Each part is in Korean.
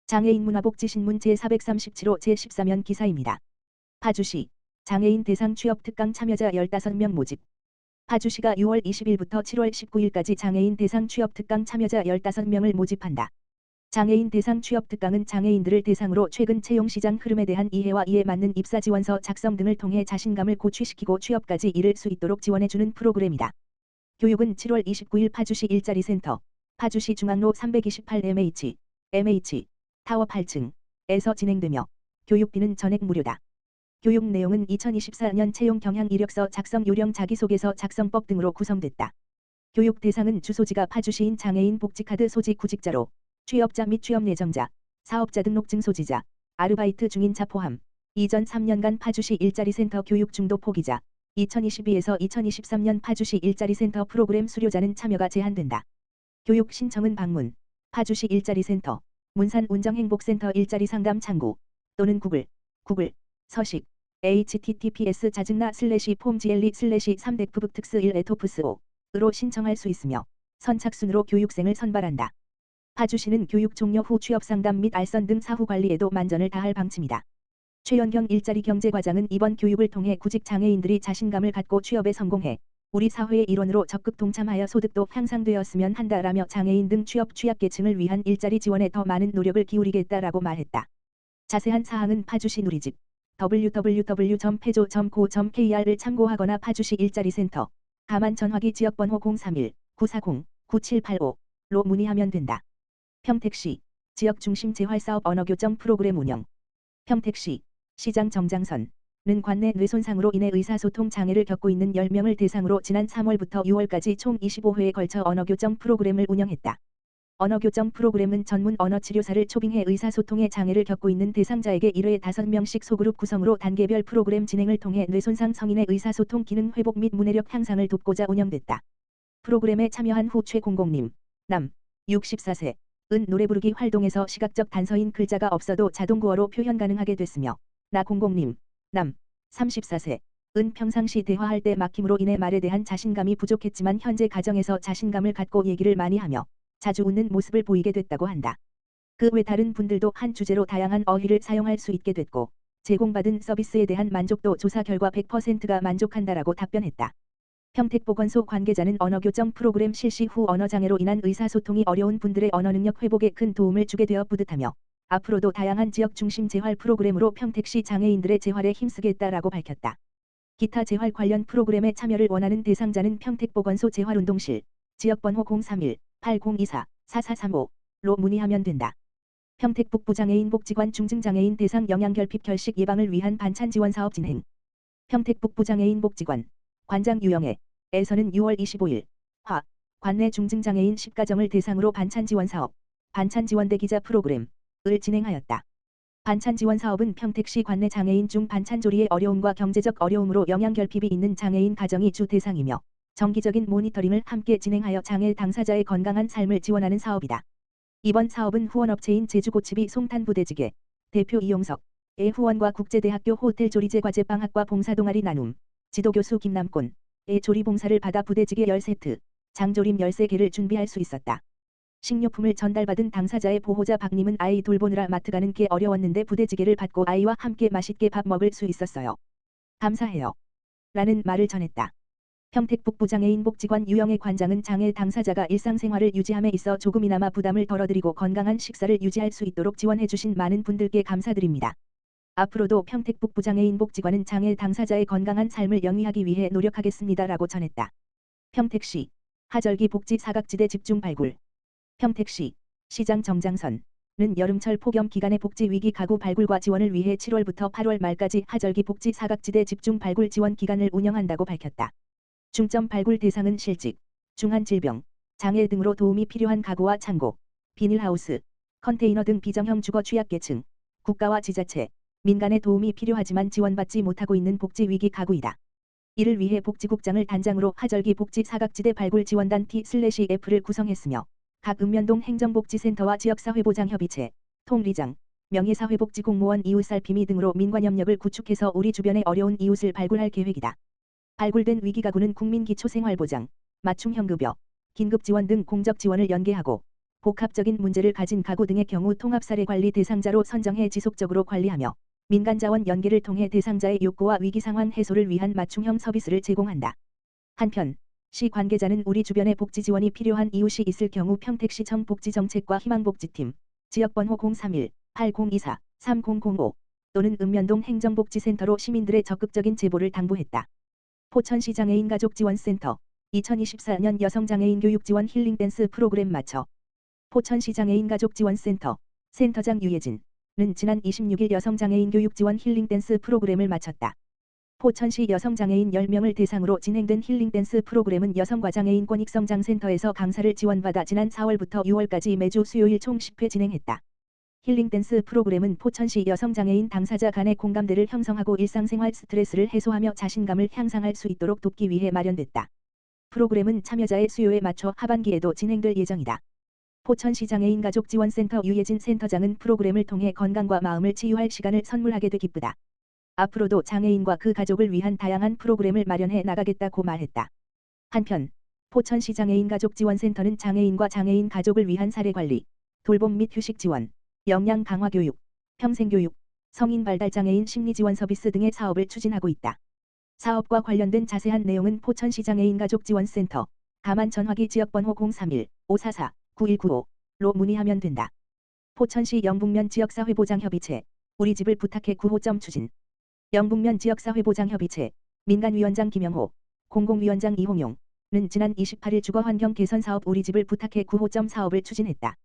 장애인 문화복지신문 제437호 제14면 기사입니다. 파주시 장애인 대상 취업 특강 참여자 15명 모집. 파주시가 6월 20일부터 7월 19일까지 장애인 대상 취업 특강 참여자 15명을 모집한다. 장애인 대상 취업 특강은 장애인들을 대상으로 최근 채용 시장 흐름에 대한 이해와 이에 맞는 입사 지원서 작성 등을 통해 자신감을 고취시키고 취업까지 이를 수 있도록 지원해주는 프로그램이다. 교육은 7월 29일 파주시 일자리 센터, 파주시 중앙로 328MH, 타워 8층에서 진행되며 교육비는 전액 무료다. 교육 내용은 2024년 채용 경향 이력서 작성 요령 자기소개서 작성법 등으로 구성됐다. 교육 대상은 주소지가 파주시인 장애인 복지카드 소지 구직자로 취업자 및 취업 예정자, 사업자 등록증 소지자, 아르바이트 중인자 포함, 이전 3년간 파주시 일자리센터 교육 중도 포기자, 2022에서 2023년 파주시 일자리센터 프로그램 수료자는 참여가 제한된다. 교육 신청은 방문, 파주시 일자리센터, 문산 운정행복센터 일자리 상담 창구, 또는 구글, 서식, https://폼gl리/3decpbtx1etofs5으로 신청할 수 있으며 선착순으로 교육생을 선발한다. 파주시는 교육 종료 후 취업상담 및 알선 등 사후 관리에도 만전을 다할 방침이다. 최연경 일자리 경제과장은 이번 교육을 통해 구직 장애인들이 자신감을 갖고 취업에 성공해 우리 사회의 일원으로 적극 동참하여 소득도 향상되었으면 한다라며 장애인 등 취업 취약계층을 위한 일자리 지원에 더 많은 노력을 기울이겠다라고 말했다. 자세한 사항은 파주시 누리집 www.pejo.go.kr을 참고하거나 파주시 일자리센터 다만 전화기 지역번호 031-940-9785로 문의하면 된다. 평택시 지역 중심 재활사업 언어교정 프로그램 운영. 평택시 시장 정장선은 관내 뇌손상으로 인해 의사소통 장애를 겪고 있는 10명을 대상으로 지난 3월부터 6월까지 총 25회에 걸쳐 언어교정 프로그램을 운영했다. 언어교정 프로그램은 전문 언어치료사를 초빙해 의사소통에 장애를 겪고 있는 대상자에게 1회에 5명씩 소그룹 구성으로 단계별 프로그램 진행을 통해 뇌손상 성인의 의사소통 기능 회복 및 문해력 향상을 돕고자 운영됐다. 프로그램에 참여한 후 최공공님, 남, 64세, 은 노래 부르기 활동에서 시각적 단서인 글자가 없어도 자동구어로 표현 가능하게 됐으며 나 공공님, 남, 34세, 은 평상시 대화할 때 막힘으로 인해 말에 대한 자신감이 부족했지만 현재 가정에서 자신감을 갖고 얘기를 많이 하며 자주 웃는 모습을 보이게 됐다고 한다. 그 외 다른 분들도 한 주제로 다양한 어휘를 사용할 수 있게 됐고 제공받은 서비스에 대한 만족도 조사 결과 100%가 만족한다라고 답변했다. 평택보건소 관계자는 언어교정 프로그램 실시 후 언어장애로 인한 의사소통이 어려운 분들의 언어능력 회복에 큰 도움을 주게 되어 뿌듯하며 앞으로도 다양한 지역 중심 재활 프로그램으로 평택시 장애인들의 재활에 힘쓰겠다라고 밝혔다. 기타 재활 관련 프로그램에 참여를 원하는 대상자는 평택보건소 재활운동실 지역번호 031-8024-4435로 문의하면 된다. 평택북부장애인 복지관 중증장애인 대상 영양결핍 결식 예방을 위한 반찬 지원 사업 진행. 평택북부장애인 복지관 관장 유영애에서는 6월 25일 관내 중증장애인 10가정을 대상으로 반찬 지원 사업, 반찬 지원 대기자 프로그램을 진행하였다. 반찬 지원 사업은 평택시 관내 장애인 중 반찬 조리의 어려움과 경제적 어려움으로 영양결핍이 있는 장애인 가정이 주 대상이며 정기적인 모니터링을 함께 진행하여 장애 당사자의 건강한 삶을 지원하는 사업이다. 이번 사업은 후원업체인 제주고치비 송탄부대찌개 대표 이용석의 후원과 국제대학교 호텔조리제과제빵학과 봉사동아리 나눔 지도교수 김남곤의 조리봉사를 받아 부대찌개 10세트, 장조림 13개를 준비할 수 있었다. 식료품을 전달받은 당사자의 보호자 박님은 아이 돌보느라 마트 가는 게 어려웠는데 부대찌개를 받고 아이와 함께 맛있게 밥 먹을 수 있었어요. 감사해요. 라는 말을 전했다. 평택북부장애인 복지관 유영애 관장은 장애 당사자가 일상생활을 유지함에 있어 조금이나마 부담을 덜어드리고 건강한 식사를 유지할 수 있도록 지원해주신 많은 분들께 감사드립니다. 앞으로도 평택북부장애인 복지관은 장애 당사자의 건강한 삶을 영위하기 위해 노력하겠습니다라고 전했다. 평택시 하절기 복지 사각지대 집중 발굴. 평택시 시장 정장선은 여름철 폭염 기간의 복지 위기 가구 발굴과 지원을 위해 7월부터 8월 말까지 하절기 복지 사각지대 집중 발굴 지원 기간을 운영한다고 밝혔다. 중점 발굴 대상은 실직, 중환질병, 장애 등으로 도움이 필요한 가구와 창고, 비닐하우스, 컨테이너 등 비정형 주거 취약계층, 국가와 지자체, 민간의 도움이 필요하지만 지원받지 못하고 있는 복지 위기 가구이다. 이를 위해 복지국장을 단장으로 하절기 복지 사각지대 발굴 지원단 T/F를 구성했으며 각 읍면동 행정복지센터와 지역사회보장협의체, 통리장, 명예사회복지공무원 이웃살피미 등으로 민관협력을 구축해서 우리 주변의 어려운 이웃을 발굴할 계획이다. 발굴된 위기가구는 국민기초생활보장, 맞춤형급여, 긴급지원 등 공적 지원을 연계하고 복합적인 문제를 가진 가구 등의 경우 통합사례 관리 대상자로 선정해 지속적으로 관리하며 민간자원 연계를 통해 대상자의 욕구와 위기상황 해소를 위한 맞춤형 서비스를 제공한다. 한편 시 관계자는 우리 주변에 복지 지원이 필요한 이웃이 있을 경우 평택시청 복지정책과 희망복지팀 지역번호 031-8024-3005 또는 읍면동 행정복지센터로 시민들의 적극적인 제보를 당부했다. 포천시 장애인 가족지원센터 2024년 여성장애인 교육지원 힐링댄스 프로그램 마쳐 포천시 장애인 가족지원센터 센터장 유예진은 지난 26일 여성장애인 교육지원 힐링댄스 프로그램을 마쳤다. 포천시 여성장애인 10명을 대상으로 진행된 힐링댄스 프로그램은 여성과 장애인 권익성장센터에서 강사를 지원받아 지난 4월부터 6월까지 매주 수요일 총 10회 진행했다. 힐링댄스 프로그램은 포천시 여성장애인 당사자 간의 공감대를 형성하고 일상생활 스트레스를 해소하며 자신감을 향상할 수 있도록 돕기 위해 마련됐다. 프로그램은 참여자의 수요에 맞춰 하반기에도 진행될 예정이다. 포천시 장애인 가족지원센터 유예진 센터장은 프로그램을 통해 건강과 마음을 치유할 시간을 선물하게 돼 기쁘다. 앞으로도 장애인과 그 가족을 위한 다양한 프로그램을 마련해 나가겠다고 말했다. 한편 포천시 장애인 가족지원센터는 장애인과 장애인 가족을 위한 사례관리, 돌봄 및 휴식 지원, 역량 강화 교육, 평생교육, 성인 발달 장애인 심리지원 서비스 등의 사업을 추진하고 있다. 사업과 관련된 자세한 내용은 포천시 장애인 가족지원센터 가만 전화기 지역번호 031-544-9195로 문의하면 된다. 포천시 영북면 지역사회보장협의체 우리 집을 부탁해 9호점 추진. 영북면 지역사회보장협의체 민간위원장 김영호, 공공위원장 이홍용은 지난 28일 주거환경 개선사업 우리 집을 부탁해 9호점 사업을 추진했다.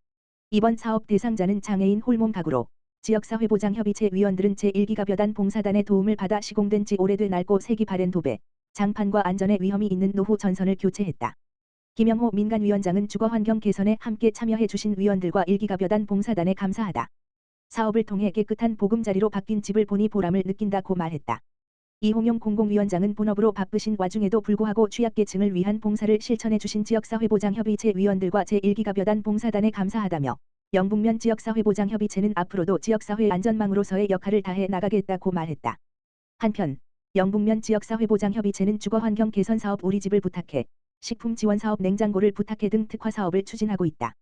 이번 사업 대상자는 장애인 홀몸 가구로 지역사회보장협의체 위원들은 제1기갑여단 봉사단의 도움을 받아 시공된 지 오래돼 낡고 색이 바랜 도배, 장판과 안전에 위험이 있는 노후 전선을 교체했다. 김영호 민간위원장은 주거환경 개선에 함께 참여해 주신 위원들과 1기갑여단 봉사단에 감사하다. 사업을 통해 깨끗한 보금자리로 바뀐 집을 보니 보람을 느낀다고 말했다. 이홍용 공공위원장은 본업으로 바쁘신 와중에도 불구하고 취약계층을 위한 봉사를 실천해 주신 지역사회보장협의체 위원들과 제1기갑여단 봉사단에 감사하다며 영북면 지역사회보장협의체는 앞으로도 지역사회 안전망으로서의 역할을 다해 나가겠다고 말했다. 한편 영북면 지역사회보장협의체는 주거환경 개선사업 우리 집을 부탁해, 식품지원사업 냉장고를 부탁해 등 특화사업을 추진하고 있다.